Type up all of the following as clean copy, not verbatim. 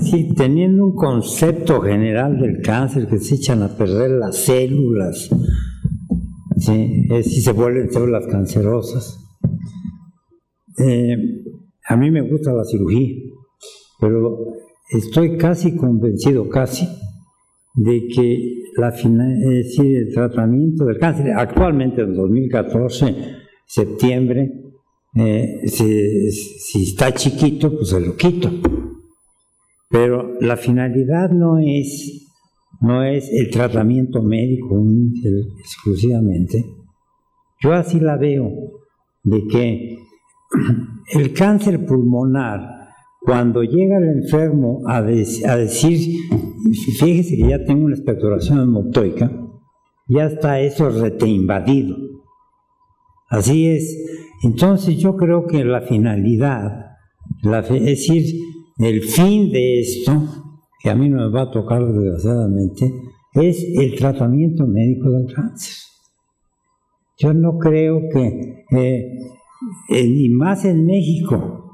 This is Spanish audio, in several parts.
Sí, teniendo un concepto general del cáncer, que se echan a perder las células, ¿sí? Si se vuelven células cancerosas. A mí me gusta la cirugía, pero estoy casi convencido, de que el tratamiento del cáncer, actualmente en 2014, septiembre, si está chiquito, pues se lo quito. Pero la finalidad no es el tratamiento médico exclusivamente. Yo así la veo, de que el cáncer pulmonar, cuando llega el enfermo a decir, fíjese que ya tengo una expectoración hematoica, ya está eso reteinvadido. Así es. Entonces yo creo que la finalidad, es decir, el fin de esto, que a mí no me va a tocar desgraciadamente, es el tratamiento médico del cáncer. Yo no creo que, y más en México,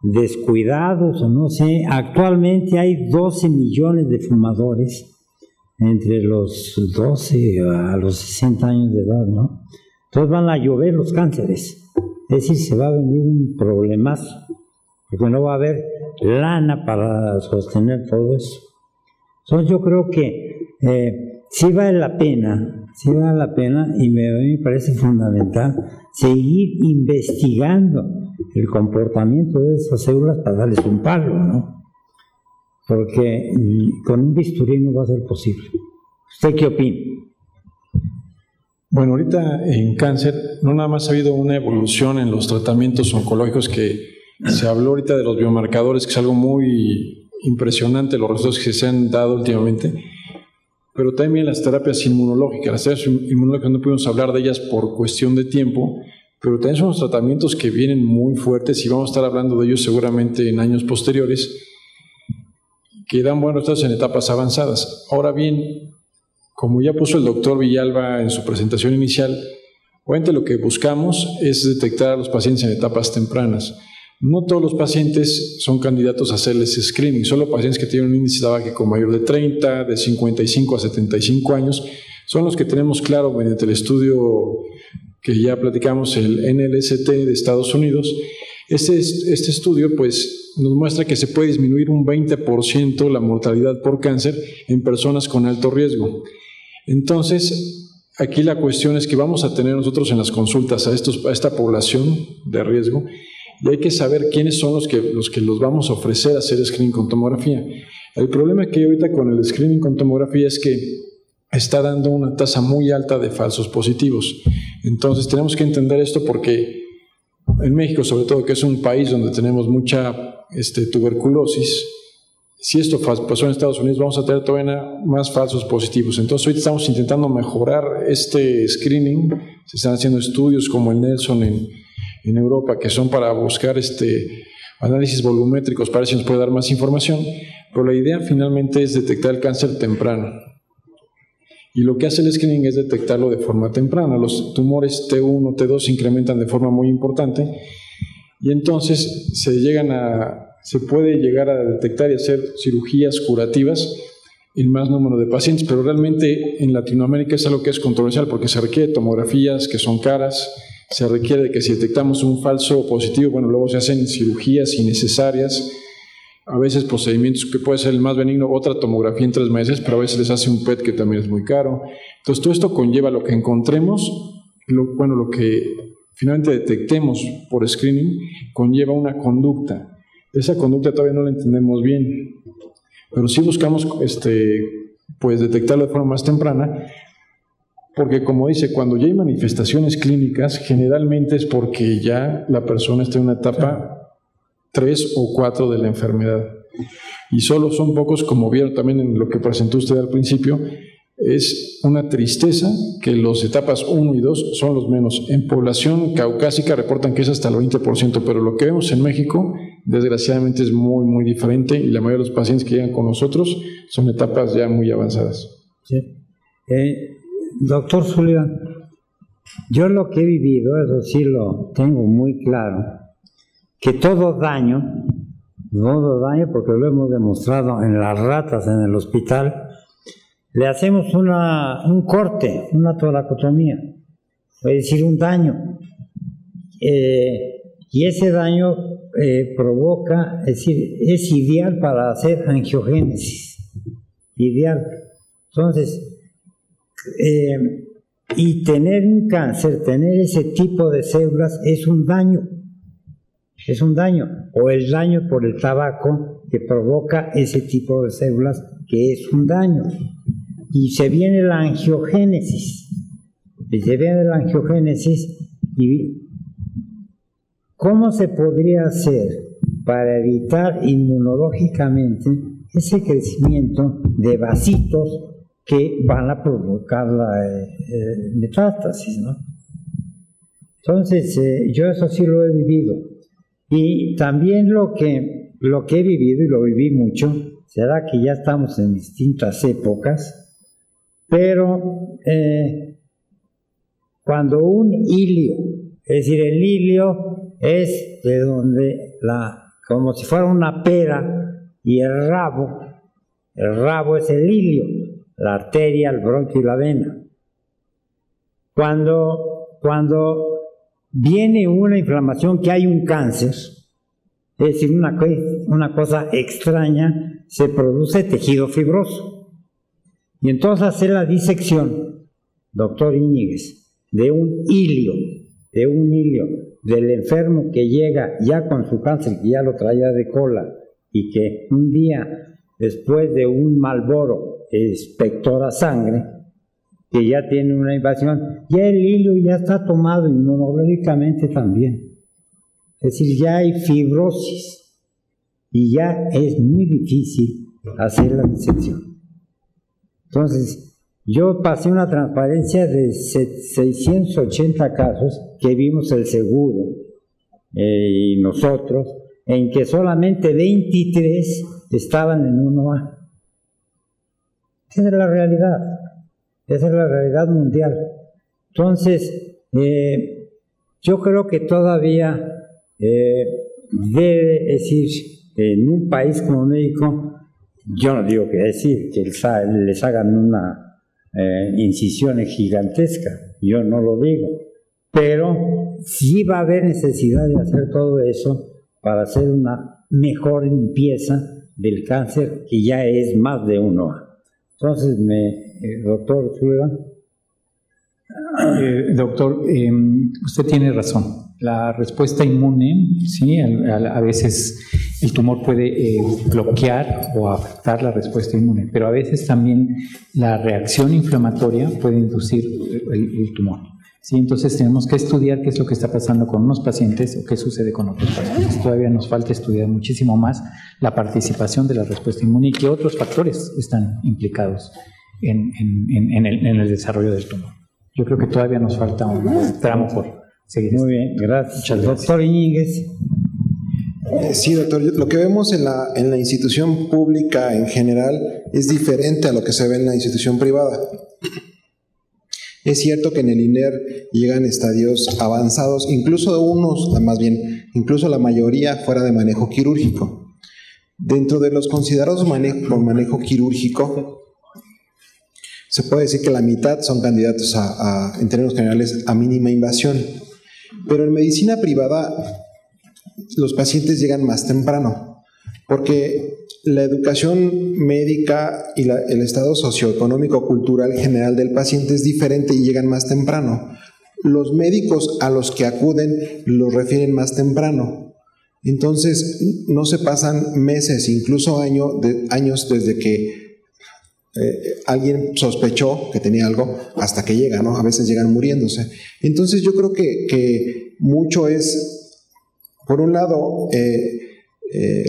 descuidados o no sé, actualmente hay 12 millones de fumadores entre los 12 a los 60 años de edad, ¿no? Entonces van a llover los cánceres. Es decir, se va a venir un problemazo, porque no va a haber lana para sostener todo eso. Entonces yo creo que sí vale la pena, y a mí me parece fundamental seguir investigando el comportamiento de esas células para darles un palo, ¿no? Porque con un bisturí no va a ser posible. ¿Usted qué opina? Bueno, ahorita en cáncer no nada más ha habido una evolución en los tratamientos oncológicos, que se habló ahorita de los biomarcadores, que es algo muy impresionante los resultados que se han dado últimamente, pero también las terapias inmunológicas. Las terapias inmunológicas no pudimos hablar de ellas por cuestión de tiempo, pero también son los tratamientos que vienen muy fuertes y vamos a estar hablando de ellos seguramente en años posteriores, que dan buenos resultados en etapas avanzadas. Ahora bien, como ya puso el doctor Villalba en su presentación inicial, obviamente lo que buscamos es detectar a los pacientes en etapas tempranas. No todos los pacientes son candidatos a hacerles screening, solo pacientes que tienen un índice tabáquico mayor de 30, de 55 a 75 años, son los que tenemos claro mediante el estudio que ya platicamos, el NLST de Estados Unidos. Este estudio pues nos muestra que se puede disminuir un 20% la mortalidad por cáncer en personas con alto riesgo. Entonces, aquí la cuestión es que vamos a tener nosotros en las consultas a esta población de riesgo, y hay que saber quiénes son los que los vamos a ofrecer a hacer screening con tomografía. El problema que hay ahorita con el screening con tomografía es que está dando una tasa muy alta de falsos positivos. Entonces tenemos que entender esto, porque en México, sobre todo, que es un país donde tenemos mucha tuberculosis, si esto pasó en Estados Unidos, vamos a tener todavía más falsos positivos. Entonces, hoy estamos intentando mejorar este screening. Se están haciendo estudios como el Nelson en Europa, que son para buscar análisis volumétricos, para ver si nos puede dar más información. Pero la idea finalmente es detectar el cáncer temprano. Y lo que hace el screening es detectarlo de forma temprana. Los tumores T1, T2 se incrementan de forma muy importante, y entonces se puede llegar a detectar y hacer cirugías curativas en más número de pacientes, pero realmente en Latinoamérica es algo que es controversial, porque se requiere tomografías que son caras, se requiere de que si detectamos un falso positivo, bueno, luego se hacen cirugías innecesarias, a veces procedimientos que puede ser el más benigno, otra tomografía en 3 meses, pero a veces les hace un PET que también es muy caro. Entonces todo esto conlleva lo que encontremos, lo que finalmente detectemos por screening, conlleva una conducta. Esa conducta todavía no la entendemos bien, pero sí buscamos pues detectarlo de forma más temprana, porque como dice, cuando ya hay manifestaciones clínicas, generalmente es porque ya la persona está en una etapa 3 o 4 de la enfermedad. Y solo son pocos, como vieron también en lo que presentó usted al principio. Es una tristeza que las etapas 1 y 2 son los menos. En población caucásica reportan que es hasta el 20%, pero lo que vemos en México, desgraciadamente, es muy, muy diferente, y la mayoría de los pacientes que llegan con nosotros son etapas ya muy avanzadas. Sí. Doctor Sullivan, yo lo que he vivido, eso sí lo tengo muy claro, que todo daño segundo daño, porque lo hemos demostrado en las ratas en el hospital, le hacemos un corte, una toracotomía, es decir, un daño. Y ese daño provoca, es decir, es ideal para hacer angiogénesis, ideal. Entonces, y tener un cáncer, tener ese tipo de células es un daño, o el daño por el tabaco que provoca ese tipo de células que es un daño. Y se viene la angiogénesis, y ¿cómo se podría hacer para evitar inmunológicamente ese crecimiento de vasitos que van a provocar la metástasis, ¿no? Entonces, yo eso sí lo he vivido. Y también lo que he vivido, y lo viví mucho, será que ya estamos en distintas épocas, pero cuando un hilio, es decir, el hilio es de donde como si fuera una pera, y el rabo es el hilio, la arteria, el bronquio y la vena. Cuando viene una inflamación, que hay un cáncer, es decir, una cosa extraña, se produce tejido fibroso. Y entonces hacer la disección, doctor Íñiguez, de un hilio del enfermo que llega ya con su cáncer, que ya lo traía de cola, y que un día después de un Marlboro expectora sangre, que ya tiene una invasión, ya el hilio ya está tomado inmunológicamente también. Es decir, ya hay fibrosis y ya es muy difícil hacer la disección. Entonces, yo pasé una transparencia de 680 casos que vimos el seguro y nosotros, en que solamente 23 estaban en 1A. Esa es la realidad. Esa es la realidad mundial. Entonces, yo creo que todavía debe decir, en un país como México, yo no digo que decir que les hagan una incisión gigantesca, yo no lo digo, pero sí va a haber necesidad de hacer todo eso para hacer una mejor limpieza del cáncer, que ya es más de 1A. Entonces, doctor Sullivan. Doctor, usted tiene razón. La respuesta inmune, sí, a veces el tumor puede bloquear o afectar la respuesta inmune, pero a veces también la reacción inflamatoria puede inducir el tumor. Sí, entonces tenemos que estudiar qué es lo que está pasando con unos pacientes o qué sucede con otros pacientes. Todavía nos falta estudiar muchísimo más la participación de la respuesta inmune y qué otros factores están implicados en el desarrollo del tumor. Yo creo que todavía nos falta un tramo por seguir. Muy bien, gracias. Muchas gracias. Doctor Íñiguez. Sí, doctor, lo que vemos en la institución pública en general es diferente a lo que se ve en la institución privada. Es cierto que en el INER llegan estadios avanzados, incluso la mayoría fuera de manejo quirúrgico. Dentro de los considerados por manejo quirúrgico, se puede decir que la mitad son candidatos en términos generales, a mínima invasión. Pero en medicina privada, los pacientes llegan más temprano, porque la educación médica y el estado socioeconómico cultural general del paciente es diferente y llegan más temprano. Los médicos a los que acuden los refieren más temprano. Entonces, no se pasan meses, incluso años desde que alguien sospechó que tenía algo hasta que llega, ¿no? A veces llegan muriéndose. Entonces, yo creo que mucho es, por un lado,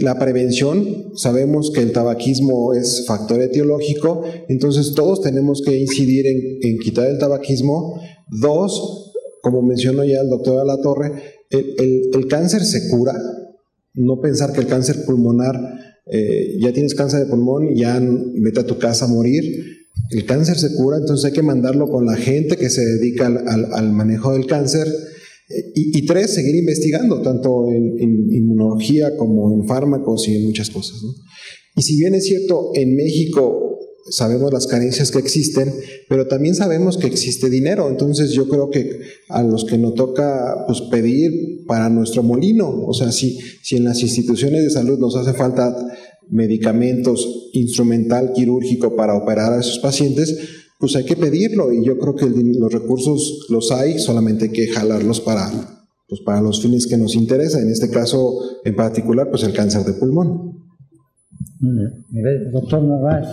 la prevención. Sabemos que el tabaquismo es factor etiológico, entonces todos tenemos que incidir en quitar el tabaquismo. Dos, como mencionó ya el doctor Alatorre, el cáncer se cura. No pensar que el cáncer pulmonar, ya tienes cáncer de pulmón y ya vete a tu casa a morir. El cáncer se cura, entonces hay que mandarlo con la gente que se dedica al manejo del cáncer. Y tres, seguir investigando, tanto en inmunología como en fármacos y en muchas cosas, ¿no? Y si bien es cierto, en México sabemos las carencias que existen, pero también sabemos que existe dinero. Entonces yo creo que a los que nos toca pues, pedir para nuestro molino, o sea, si en las instituciones de salud nos hace falta medicamentos, instrumental quirúrgico para operar a esos pacientes, pues hay que pedirlo, y yo creo que los recursos los hay, solamente hay que jalarlos para los fines que nos interesa, en este caso en particular, pues el cáncer de pulmón. Doctor Narváez.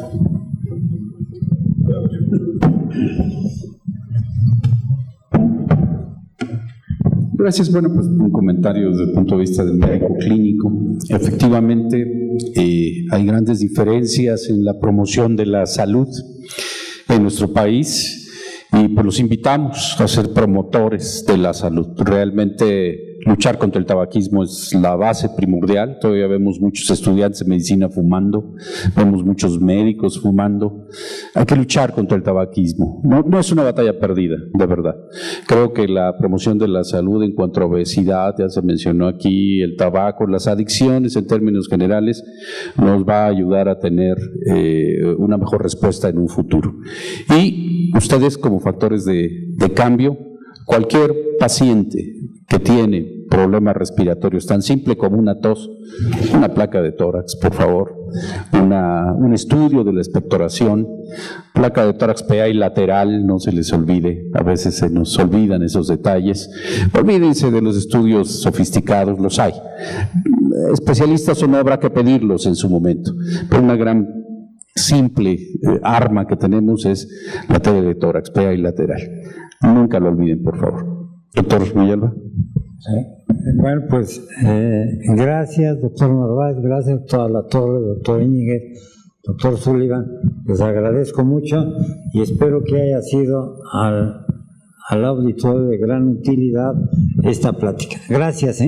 Gracias. Bueno, pues un comentario desde el punto de vista del médico clínico. Efectivamente, hay grandes diferencias en la promoción de la salud en nuestro país y pues los invitamos a ser promotores de la salud. Realmente luchar contra el tabaquismo es la base primordial. Todavía vemos muchos estudiantes de medicina fumando, vemos muchos médicos fumando. Hay que luchar contra el tabaquismo. No es una batalla perdida, de verdad. Creo que la promoción de la salud en cuanto a obesidad, ya se mencionó aquí, el tabaco, las adicciones en términos generales, nos va a ayudar a tener una mejor respuesta en un futuro. Y ustedes como factores de cambio, cualquier paciente que tiene problemas respiratorios tan simple como una tos, una placa de tórax, por favor, un estudio de la expectoración, placa de tórax PA y lateral, no se les olvide, a veces se nos olvidan esos detalles. Olvídense de los estudios sofisticados, los hay. Especialistas o no habrá que pedirlos en su momento, pero una gran simple arma que tenemos es la TB de tórax PA y lateral. Nunca lo olviden, por favor. Doctor Villalba. Bueno, pues gracias, doctor Narváez, gracias a toda la torre, doctor Íñiguez, doctor Sullivan, les agradezco mucho y espero que haya sido al auditorio de gran utilidad esta plática. Gracias.